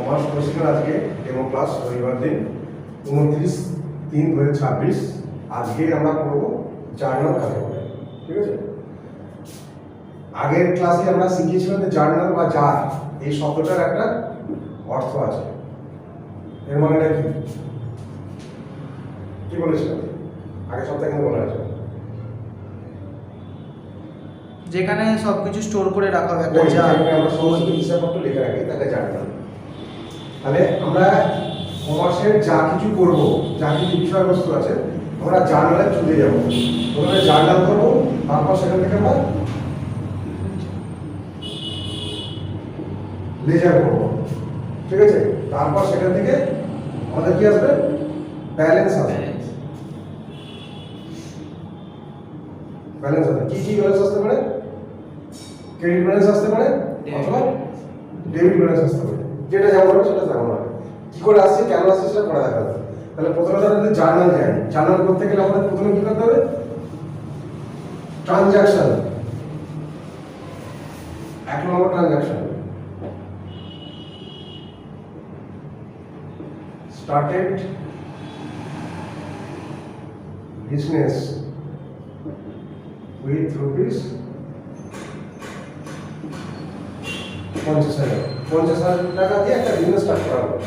আমার প্রশ্ন আজকে ডেমো ক্লাস রবিবার দিন 29/3/2026। আজকে আমরা করব জার্নাল কাকে বলে। ঠিক আছে, আগের ক্লাসে আমরা শিখেছিলাম যে জার্নাল বা জার এই শব্দটার একটা অর্থ আছে। এর মানেটা কি কি বলেছিলাম আগের সপ্তাহে? কিন্তু বলা হয়েছে যেখানে সবকিছু স্টোর করে রাখা হবে একটা জার, জার। আমরা সমস্ত হিসাবপত্র লিখে রাখি, তাকে জার্নাল। তাহলে আমরা কমার্সের যা কিছু করব, যা কিছু বিষয়বস্তু আছে, আমরা জার্নালে চলে যাব। প্রথমে জার্নাল করব, তারপর সেখান থেকে আমরা লেজার করব। ঠিক আছে, তারপর সেখান থেকে আমাদের কি আসবে? ব্যালেন্স আসবে। ব্যালেন্স আসবে। কি কি ব্যালেন্স আসতে পারে? ক্রেডিট ব্যালেন্স আসতে পারে অথবা ডেবিট ব্যালেন্স আসতে পারে। যেটা যেমন হবে সেটা তেমন হবে। কি করে আসছে, কেন আসছে সেটা পরে দেখা যাবে। তাহলে প্রথমে যদি জার্নাল যাই, জার্নাল করতে গেলে আমাদের প্রথমে কি করতে হবে? Transaction. 1 number transaction, started business with rupees 50,000 টাকা দিয়ে একটা বিজনেস স্টার্ট করা হলো।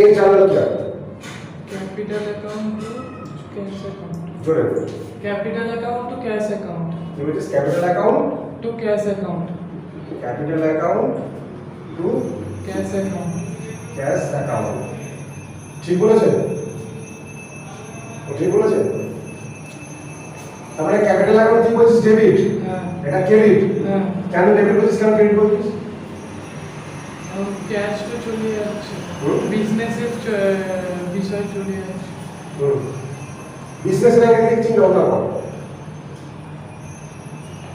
এর জার্নাল কি হবে? Capital account to cash account. জোরে বলো। Capital account to cash account. It is capital account to cash account. capital account to cash account. cash account। ঠিক বলেছে? ও ঠিক বলেছে? তারপরে ক্যাপিটাল অ্যাকাউন্ট কি বলছিস? ডেবিট। हाँ এটা ক্রেডিট। हाँ। কেন ডেবিট বলছিস, কেন ক্রেডিট বলছিস? और कैश तो चले যাচ্ছে, বিজনেসের বিষয় চলে যাচ্ছে। বিজনেস ম্যানেজমেন্ট চিন্তা ভাবনা কর।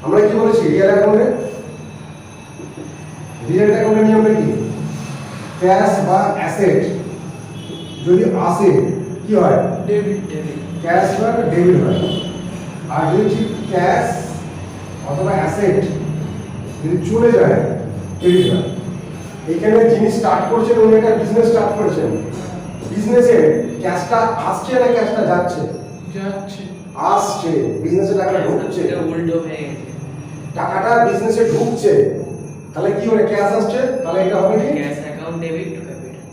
আমরা কি বলেছি রিয়েল অ্যাকাউন্টে? রিয়েল অ্যাকাউন্টের নিয়মটা কি? ক্যাশ বা অ্যাসেট যদি আসে কি হয়? डेबिट। ক্যাশ বা ডেবিট হয়। আর যদি ক্যাশ অথবা অ্যাসেট যদি চলে যায় ক্রেডিট হয়। এখানে যিনি স্টার্ট করছেন উনি একটা বিজনেস স্টার্ট করেছেন। বিজনেসে ক্যাশটা আসছে না ক্যাশটা যাচ্ছে? যাচ্ছে। আসছে। বিজনেসে টাকাটা ঢুকছে। উল্টো হয়ে গেছে। টাকাটা বিজনেসে ঢুকছে, তাহলে কি হবে? ক্যাশ আসছে, তাহলে এটা হবে কি? Cash account debit to capital.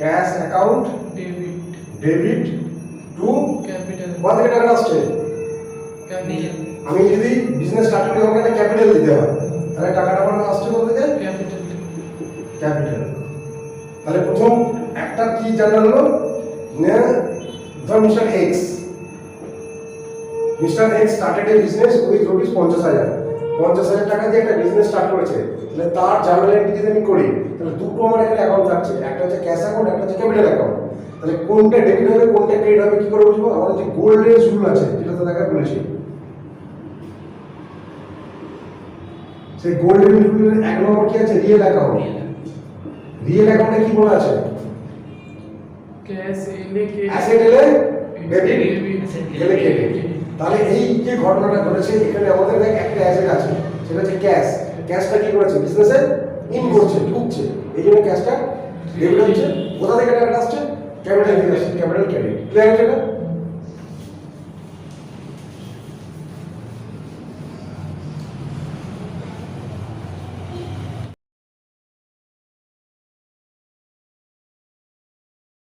Cash account debit debit to capital. কোথা থেকে টাকাটা আসছে? कैपिटल আমি যদি বিজনেস স্টার্ট করি আমাকে একটা ক্যাপিটাল দিতে হয়, তাহলে টাকাটা আমার আসছে কোথা থেকে? कैपिटल। ক্যাপিটাল। তাহলে প্রথম একটা কি জার্নাল হলো না, ধর mister x started a business with rupees 50,000 টাকা দিয়ে একটা বিজনেস স্টার্ট করেছে। তাহলে তার জার্নাল এন্ট্রি যদি আমি করি, তাহলে দুটো আমার এখানে অ্যাকাউন্ট থাকছে, একটা হচ্ছে ক্যাশ অ্যাকাউন্ট, একটা হচ্ছে ক্যাপিটাল অ্যাকাউন্ট। তাহলে কোনটা ডেবিট হবে কোনটা ক্রেডিট হবে কি করে বুঝবো? আমাদের যে গোল্ডেন রুল আছে যেটা তো দেখা বলেছি, সেই গোল্ডেন রুলের 1 নম্বর কি আছে? Real account. রিয়েল অ্যাকাউন্টে কি বলা আছে? कैश एले के অ্যাসেট এলে ডেবিট, डेबिट গেলে ক্রেডিট। তাহলে এই যে ঘটনাটা ঘটেছে এখানে আমাদের দেখ একটা অ্যাসেট আছে, সেটা হচ্ছে ক্যাশ। ক্যাশটা কি করেছে? বিজনেসে ইন করছে, ঢুকছে, এই জন্য ক্যাশটা ডেবিট হচ্ছে। কোথা থেকে টাকাটা আসছে? ক্যাপিটাল থেকে আসছে, ক্যাপিটাল ক্রেডিট। ক্লিয়ার এটা?